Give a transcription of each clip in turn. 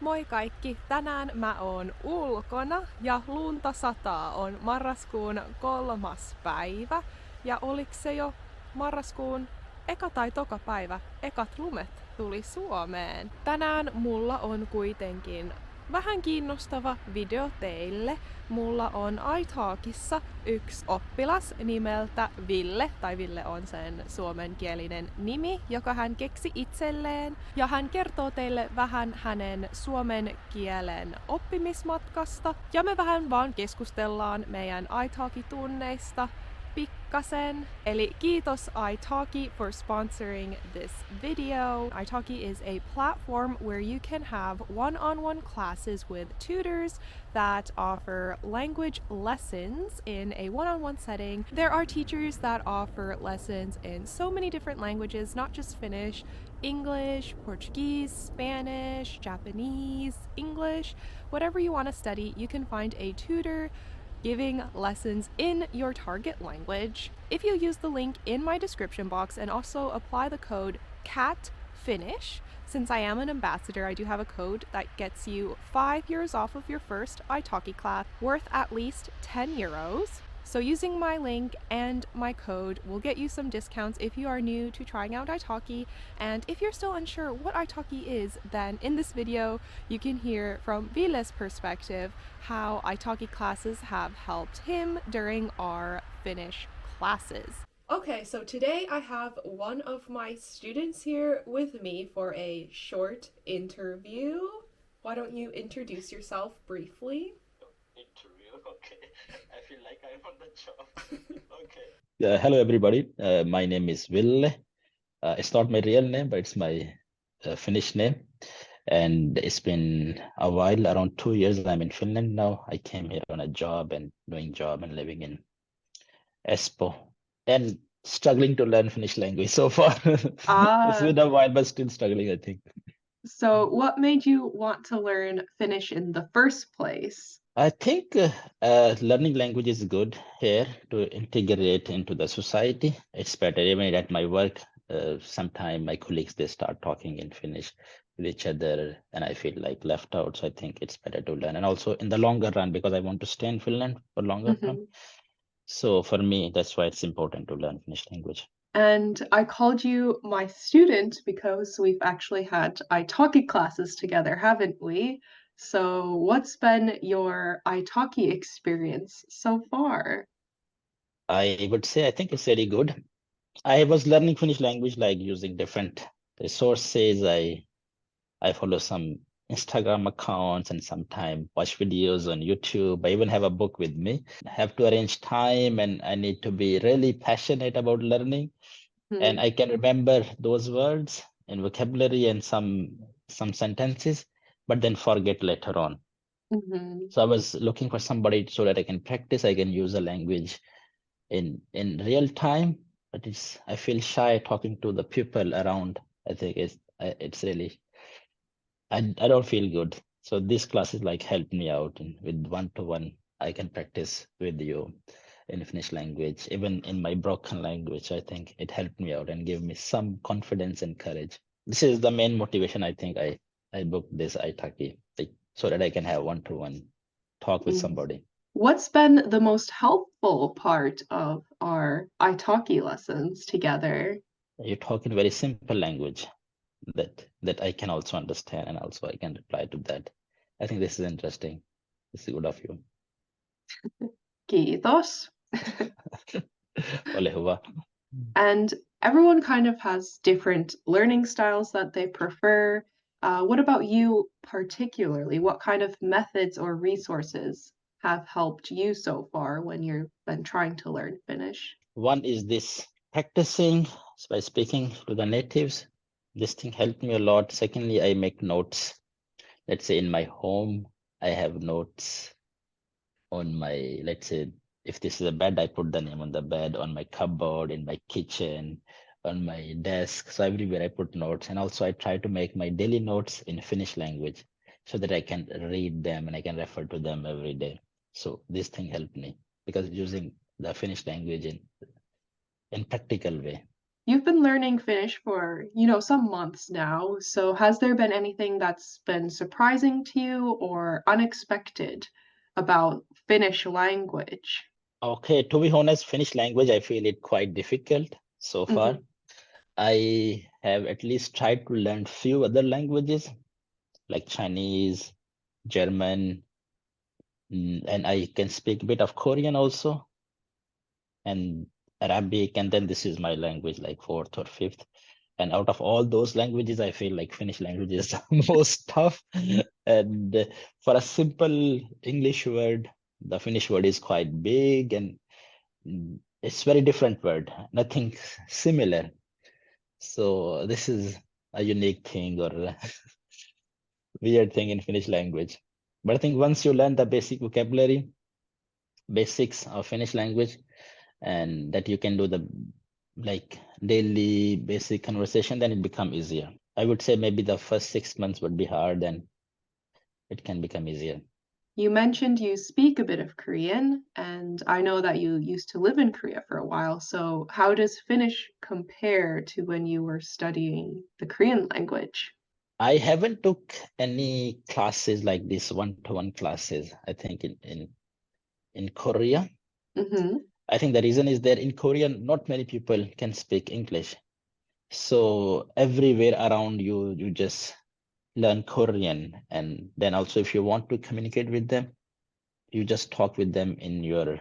Moi kaikki! Tänään mä oon ulkona ja lunta sataa. On marraskuun 3. päivä. Ja oliks se jo marraskuun eka tai toka päivä? Ekat lumet tuli Suomeen. Tänään mulla on kuitenkin vähän kiinnostava video teille. Mulla on italkissa yksi oppilas nimeltä Ville, tai Ville on sen suomenkielinen nimi, joka hän keksi itselleen. Ja hän kertoo teille vähän hänen suomen kielen oppimismatkasta. Ja me vähän vaan keskustellaan meidän italki-tunneista pikkasen. Eli kiitos italki for sponsoring this video. Italki is a platform where you can have one-on-one classes with tutors that offer language lessons in a one-on-one setting. There are teachers that offer lessons in so many different languages, not just Finnish, English, Portuguese, Spanish, Japanese, English, whatever you want to study, you can find a tutor giving lessons in your target language. If you use the link in my description box and also apply the code CATFINISH, since I am an ambassador, I do have a code that gets you 5 years off of your first italki class, worth at least 10 euros. So using my link and my code will get you some discounts if you are new to trying out italki. And if you're still unsure what italki is, then in this video you can hear from Ville's perspective how italki classes have helped him during our Finnish classes. Okay, so today I have one of my students here with me for a short interview. Why don't you introduce yourself briefly? Okay. I feel like I'm on the job. Okay. Hello, everybody. My name is Ville. It's not my real name, but it's my Finnish name. And it's been a while, around 2 years. I'm in Finland now. I came here on a job and doing job and living in Espoo and struggling to learn Finnish language so far. It's been a while, but still struggling, I think. So what made you want to learn Finnish in the first place? I think learning language is good here to integrate into the society. It's better even at my work. Sometimes my colleagues, they start talking in Finnish with each other and I feel like left out. So I think it's better to learn. And also in the longer run, because I want to stay in Finland for longer term. So for me, that's why it's important to learn Finnish language. And I called you my student because we've actually had italki classes together, haven't we? So what's been your italki experience so far? I would say I think it's very good. I was learning Finnish language like using different resources. I follow some Instagram accounts and sometimes watch videos on YouTube. I even have a book with me. I have to arrange time and I need to be really passionate about learning. And I can remember those words and vocabulary and some sentences, but then forget later on. So I was looking for somebody so that I can practice. I can use the language in real time, but I feel shy talking to the people around. I think it's really, I don't feel good. So this classes like helped me out with one-to-one. I can practice with you in Finnish language, even in my broken language. I think it helped me out and gave me some confidence and courage. This is the main motivation. I think I booked this italki so that I can have one-to-one talk with somebody. What's been the most helpful part of our italki lessons together? You talk in very simple language that I can also understand and also I can reply to that. I think this is interesting. This is good of you. Kiitos. Ole hyvä. And everyone kind of has different learning styles that they prefer. What about you particularly? What kind of methods or resources have helped you so far when you've been trying to learn Finnish? One is this practicing by speaking to the natives. This thing helped me a lot. Secondly, I make notes. Let's say in my home, I have notes on my, let's say, if this is a bed, I put the name on the bed, on my cupboard, in my kitchen, on my desk. So everywhere I put notes. And also I try to make my daily notes in Finnish language so that I can read them and I can refer to them every day. So this thing helped me because using the Finnish language in practical way. You've been learning Finnish for, you know, some months now. So has there been anything that's been surprising to you or unexpected about Finnish language? Okay, to be honest, Finnish language, I feel it quite difficult so far. Mhm. I have at least tried to learn few other languages like Chinese, German, and I can speak a bit of Korean also, and Arabic, and then this is my language like fourth or fifth. And out of all those languages, I feel like Finnish language is the most tough. And for a simple English word, the Finnish word is quite big and it's very different word, nothing similar. So this is a unique thing or a weird thing in Finnish language. But I think once you learn the basic vocabulary, basics of Finnish language, and that you can do the like daily basic conversation, then it become easier. I would say maybe the first 6 months would be hard, and it can become easier. You mentioned you speak a bit of Korean, and I know that you used to live in Korea for a while. So how does Finnish compare to when you were studying the Korean language? I haven't took any classes like this one-to-one classes, I think in Korea. Mm-hmm. I think the reason is that in Korea, not many people can speak English. So everywhere around you, you just learn Korean. And then also if you want to communicate with them, you just talk with them in your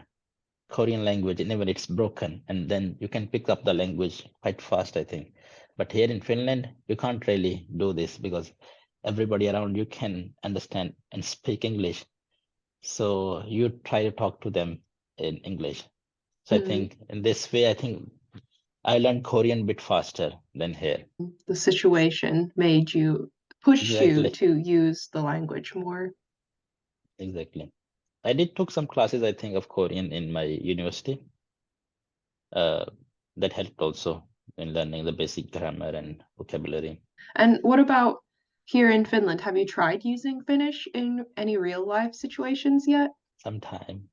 Korean language, and even it's broken, and then you can pick up the language quite fast, I think. But here in Finland, you can't really do this because everybody around you can understand and speak English. So you try to talk to them in English. So I Mm. think in this way, I think I learned Korean a bit faster than here. The situation made you push you Exactly, to use the language more. exactly. I did took some classes, I think, of Korean in my university. Uh, that helped also in learning the basic grammar and vocabulary. And what about here in Finland? Have you tried using Finnish in any real life situations yet? Sometime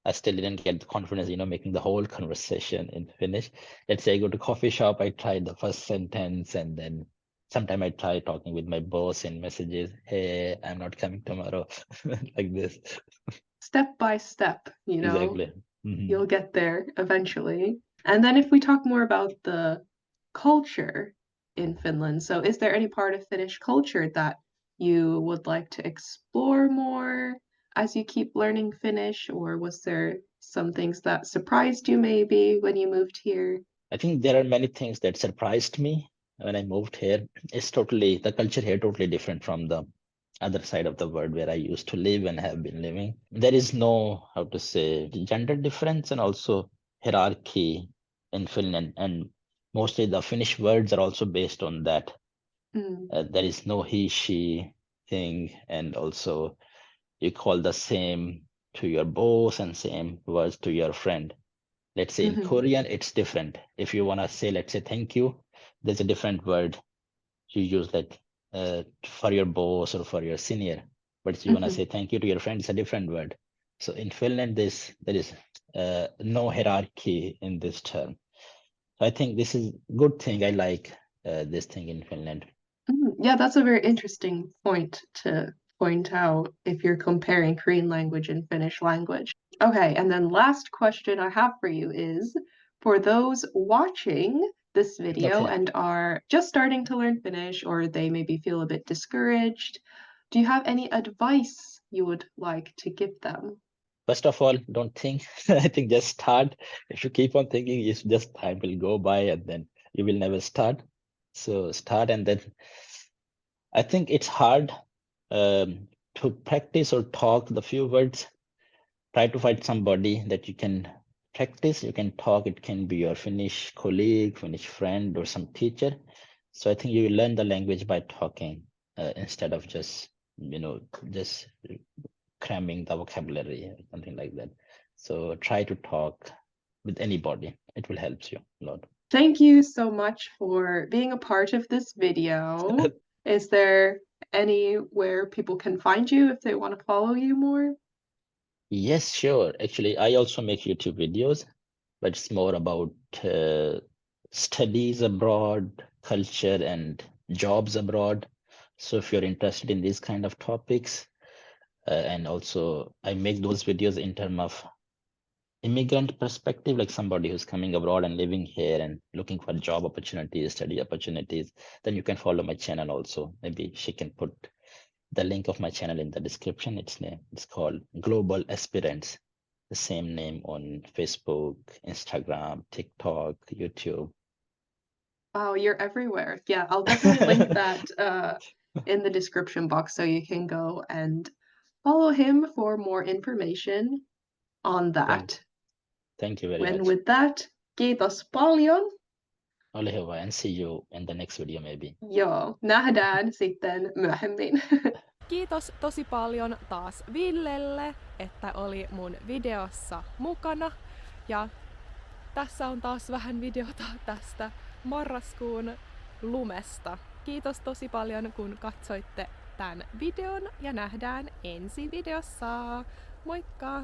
I still didn't get the confidence, making the whole conversation in Finnish. Let's say I go to coffee shop, I try the first sentence, and then sometime I try talking with my boss in messages. Hey, I'm not coming tomorrow, like this. Step by step, you know, Exactly. Mhm. you'll get there eventually. And then if we talk more about the culture in Finland, so is there any part of Finnish culture that you would like to explore more as you keep learning Finnish, or was there some things that surprised you maybe when you moved here? I think there are many things that surprised me when I moved here. The culture here totally different from the other side of the world where I used to live and have been living. There is no, how to say, gender difference and also hierarchy in Finland. And mostly the Finnish words are also based on that. Mm. There is no he, she thing. And also you call the same to your boss and same words to your friend. Let's say in Mhm. Korean, it's different. If you want to say, let's say, thank you, there's a different word you use that for your boss or for your senior. But if you want to Mhm. say thank you to your friend, it's a different word. So in Finland, there is no hierarchy in this term. So I think this is good thing. I like this thing in Finland. Yeah, that's a very interesting point to point out if you're comparing Korean language and Finnish language. Okay, and then last question I have for you is for those watching this video Okay. and are just starting to learn Finnish or they maybe feel a bit discouraged, do you have any advice you would like to give them? First of all, don't think. I think just start. If you keep on thinking, it's just time will go by and then you will never start. So start, and then I think it's hard to practice or talk the few words. Try to find somebody that you can practice. You can talk. It can be your Finnish colleague, Finnish friend, or some teacher. So I think you will learn the language by talking instead of just cramming the vocabulary or something like that. So try to talk with anybody. It will help you a lot. Thank you so much for being a part of this video. Is there anywhere people can find you if they want to follow you more? Yes, sure. Actually, I also make YouTube videos, but it's more about studies abroad, culture, and jobs abroad. So if you're interested in these kind of topics, and also I make those videos in terms of immigrant perspective, like somebody who's coming abroad and living here and looking for job opportunities, study opportunities, then you can follow my channel also. Maybe she can put the link of my channel in the description. It's called Global Aspirants. The same name on Facebook, Instagram, TikTok, YouTube. Wow, you're everywhere. Yeah, I'll definitely link that in the description box so you can go and follow him for more information on that. Thank you very And much. with that, kiitos paljon. Ole hyvä, and see you in the next video maybe. Joo, nähdään sitten myöhemmin. Kiitos tosi paljon taas Villelle, että oli mun videossa mukana. Ja tässä on taas vähän videota tästä marraskuun lumesta. Kiitos tosi paljon, kun katsoitte tämän videon ja nähdään ensi videossa. Moikka!